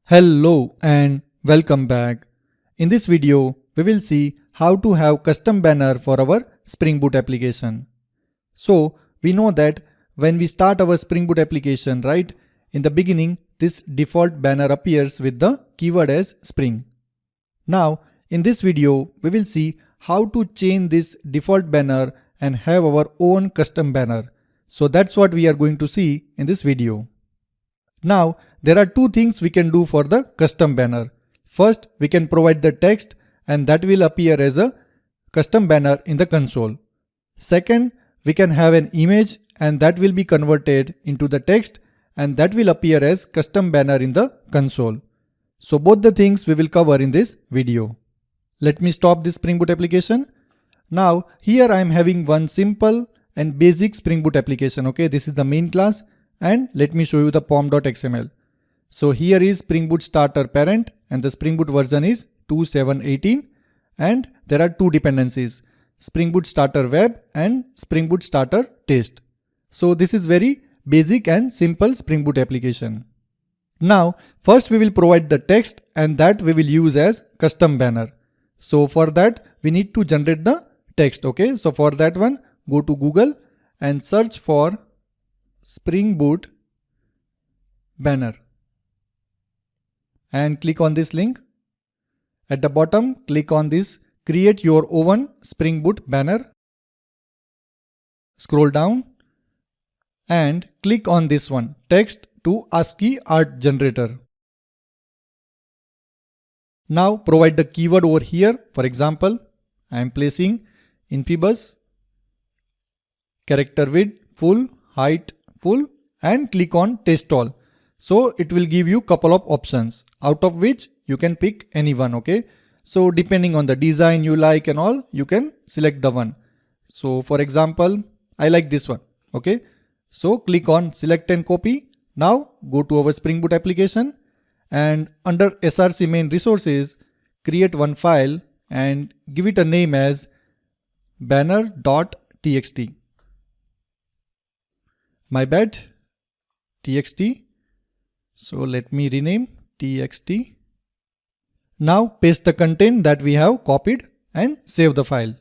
Hello and welcome back. In this video, we will see how to have custom banner for our Spring Boot application. So we know that when we start our Spring Boot application, right, in the beginning, this default banner appears with the keyword as Spring. Now, in this video, we will see how to change this default banner and have our own custom banner. So that's what we are going to see in this video. Now, there are two things we can do for the custom banner. First, we can provide the text and that will appear as a custom banner in the console. Second, we can have an image and that will be converted into the text and that will appear as custom banner in the console. So both the things we will cover in this video. Let me stop this Spring Boot application. Now, here I am having one simple and basic Spring Boot application. Okay, this is the main class. And let me show you the pom.xml. So here is Spring Boot starter parent and the Spring Boot version is 2.7.18 and there are two dependencies, Spring Boot starter web and Spring Boot starter test. So this is very basic and simple Spring Boot application. Now first we will provide the text and that we will use as custom banner. So for that we need to generate the text. Okay, so for that one go to Google and search for Spring Boot banner and click on this link. At the bottom, click on this create your own Spring Boot banner. Scroll down and click on this one, text to ASCII art generator. Now provide the keyword over here. For example, I am placing Infybuzz, character width full, height full, and click on test all. So it will give you couple of options out of which you can pick any one. Okay, so depending on the design you like and all, you can select the one. So for example, I like this one. Okay, so click on select and copy. Now go to our Spring Boot application and under src main resources create one file and give it a name as banner.txt. My bad, txt. So let me rename txt. Now paste the content that we have copied and save the file.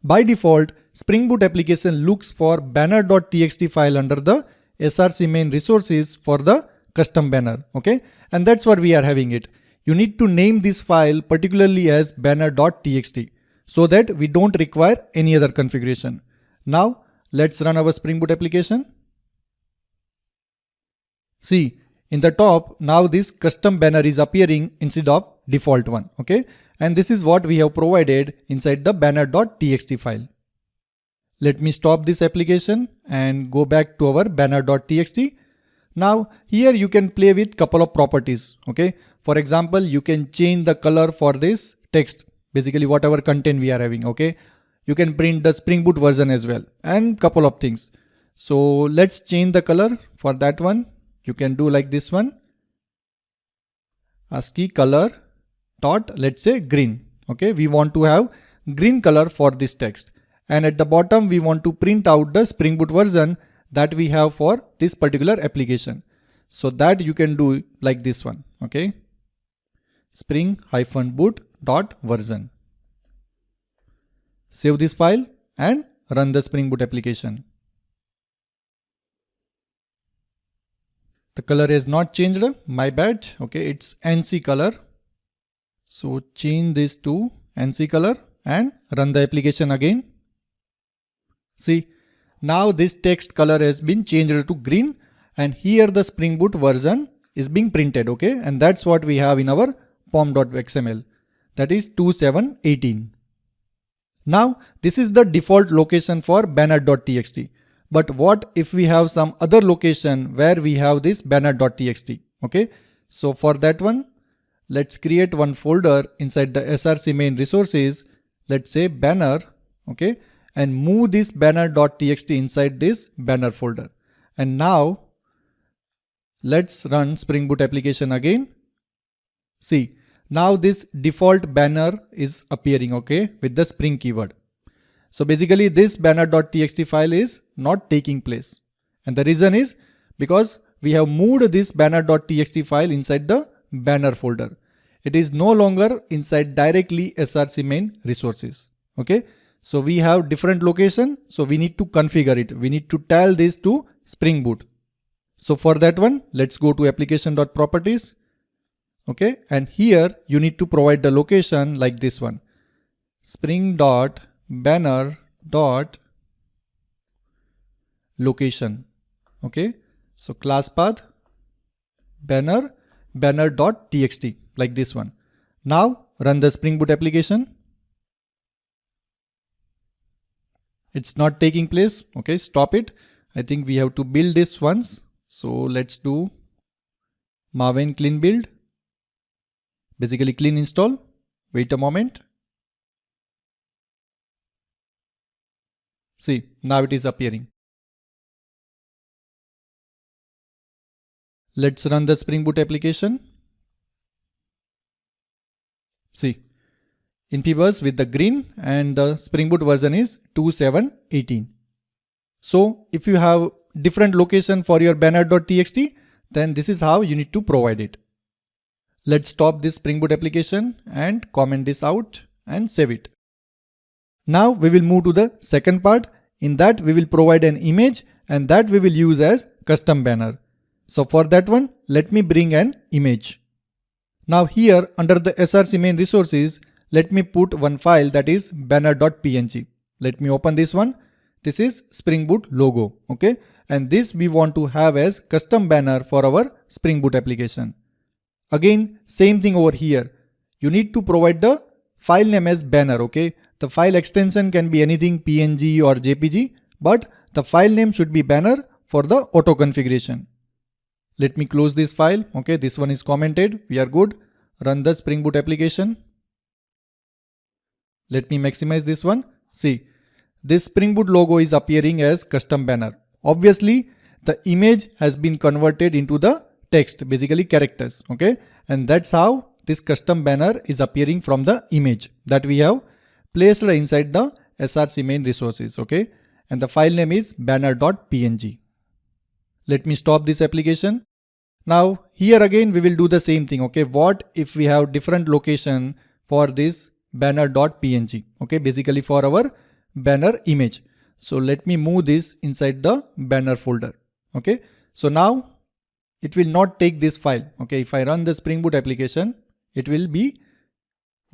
By default, Spring Boot application looks for banner.txt file under the src main resources for the custom banner. Okay, and that's what we are having it. You need to name this file particularly as banner.txt so that we don't require any other configuration. Now let's run our Spring Boot application. See, in the top, now this custom banner is appearing instead of default one. Okay, and this is what we have provided inside the banner.txt file. Let me stop this application and go back to our banner.txt. Now here you can play with couple of properties. Okay, for example, you can change the color for this text, basically whatever content we are having. Okay, you can print the Spring Boot version as well and couple of things. So let's change the color for that one. You can do like this one, ASCII color dot, let's say green. Okay, we want to have green color for this text. And at the bottom, we want to print out the Spring Boot version that we have for this particular application. So that you can do like this one. Okay, spring-boot.version. Save this file and run the Spring Boot application. The color is not changed, my bad. Okay, it's NC color. So change this to NC color and run the application again. See, now this text color has been changed to green and here the Spring Boot version is being printed. Okay, and that's what we have in our pom.xml, that is 2.7.18. Now this is the default location for banner.txt. But what if we have some other location where we have this banner.txt? Okay, so for that one, let's create one folder inside the src main resources. Let's say banner. Okay, and move this banner.txt inside this banner folder. And now let's run Spring Boot application again. See, now this default banner is appearing. Okay, with the Spring keyword. So basically this banner.txt file is not taking place. And the reason is because we have moved this banner.txt file inside the banner folder. It is no longer inside directly src main resources. Okay. So we have different location. So we need to configure it. We need to tell this to Spring Boot. So for that one, let's go to application.properties. Okay. And here you need to provide the location like this one. Spring.banner.location. Okay. So class path banner.txt like this one. Now run the Spring Boot application. It's not taking place. Okay, stop it. I think we have to build this once. So let's do Maven clean build. Basically clean install. Wait a moment. See, now it is appearing. Let's run the Spring Boot application. See, Infybuzz with the green and the Spring Boot version is 2.7.18. So if you have different location for your banner.txt, then this is how you need to provide it. Let's stop this Spring Boot application and comment this out and save it. Now we will move to the second part. In that we will provide an image and that we will use as custom banner. So for that one, let me bring an image. Now here under the src main resources, let me put one file that is banner.png. Let me open this one. This is Spring Boot logo. Okay. And this we want to have as custom banner for our Spring Boot application. Again, same thing over here. You need to provide the file name as banner. Okay. The file extension can be anything PNG or JPG, but the file name should be banner for the auto configuration. Let me close this file. Okay, this one is commented. We are good. Run the Spring Boot application. Let me maximize this one. See, this Spring Boot logo is appearing as custom banner. Obviously, the image has been converted into the text, basically characters. Okay, and that's how this custom banner is appearing from the image that we have placed inside the src main resources. Okay, and the file name is banner.png. Let me stop this application. Now here again we will do the same thing. Okay, what if we have different location for this banner.png? Okay, basically for our banner image. So let me move this inside the banner folder. Okay, so now it will not take this file. Okay, if I run the Spring Boot application, it will be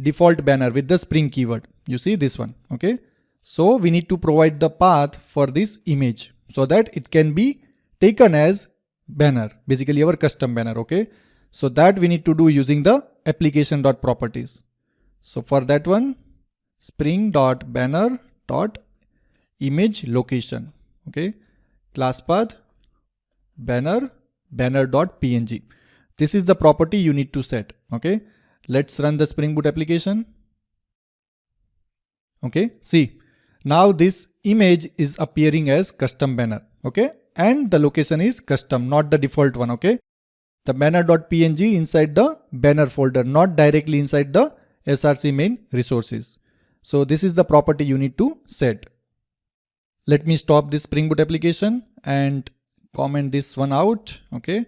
default banner with the Spring keyword. You see this one. Okay, so we need to provide the path for this image so that it can be taken as banner, basically our custom banner. Okay, so that we need to do using the application.properties. So for that one, spring.banner.image location. Okay, class path banner.png. This is the property you need to set. Okay, let's run the Spring Boot application. Okay, see, now this image is appearing as custom banner. Okay, and the location is custom, not the default one. Okay, the banner.png inside the banner folder, not directly inside the src main resources. So this is the property you need to set. Let me stop this Spring Boot application and comment this one out. Okay,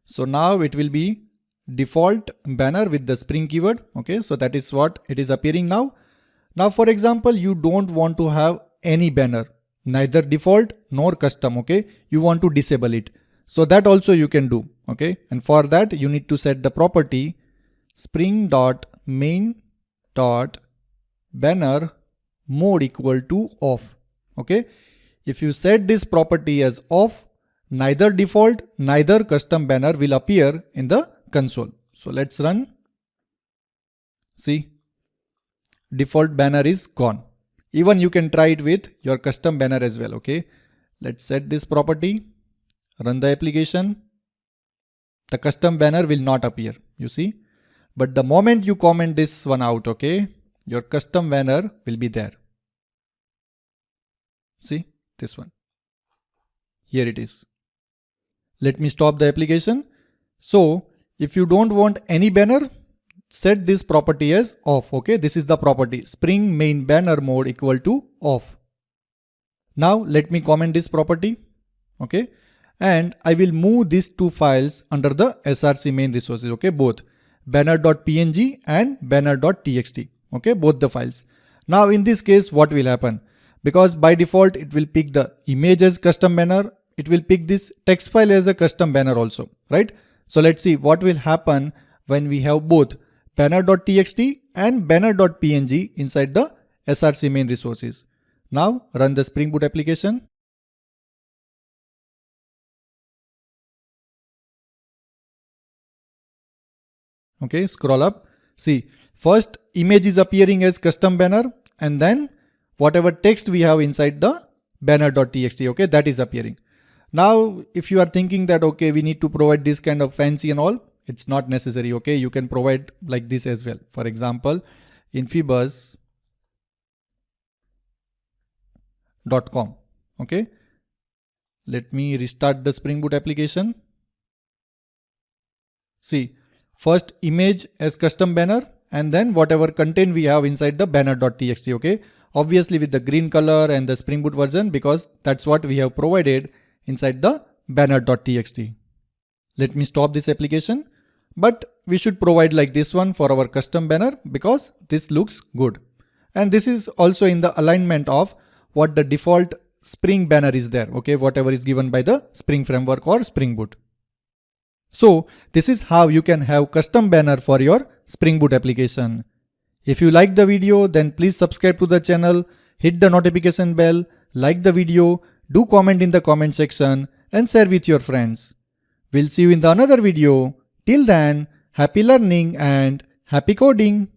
so now it will be default banner with the Spring keyword. Okay, so that is what it is appearing now. Now for example, you don't want to have any banner, neither default nor custom. Okay, you want to disable it, so that also you can do. Okay, and for that you need to set the property spring.main.banner mode equal to off. Okay, if you set this property as off, neither default neither custom banner will appear in the console. So let's run. See, default banner is gone. Even you can try it with your custom banner as well. Okay, let's set this property, run the application. The custom banner will not appear, you see, but the moment you comment this one out, okay, your custom banner will be there. See this one, here it is. Let me stop the application. So if you don't want any banner, set this property as off. Okay, this is the property, spring main banner mode equal to off. Now let me comment this property. Okay, and I will move these two files under the src main resources, okay, both banner.png and banner.txt, okay, both the files. Now in this case, what will happen? Because by default it will pick the image as custom banner, it will pick this text file as a custom banner also, right? So let's see what will happen when we have both banner.txt and banner.png inside the src main resources. Now run the Spring Boot application. Okay, scroll up. See, first image is appearing as custom banner, and then whatever text we have inside the banner.txt, okay, that is appearing. Now, if you are thinking that, okay, we need to provide this kind of fancy and all, it's not necessary, okay. You can provide like this as well. For example, infybuzz.com, okay. Let me restart the Spring Boot application. See, first image as custom banner, and then whatever content we have inside the banner.txt, okay. Obviously with the green color and the Spring Boot version, because that's what we have provided inside the banner.txt. Let me stop this application, but we should provide like this one for our custom banner because this looks good. And this is also in the alignment of what the default Spring banner is there, okay, whatever is given by the Spring framework or Spring Boot. So this is how you can have custom banner for your Spring Boot application. If you like the video, then please subscribe to the channel, hit the notification bell, like the video, do comment in the comment section and share with your friends. We'll see you in the another video. Till then, happy learning and happy coding.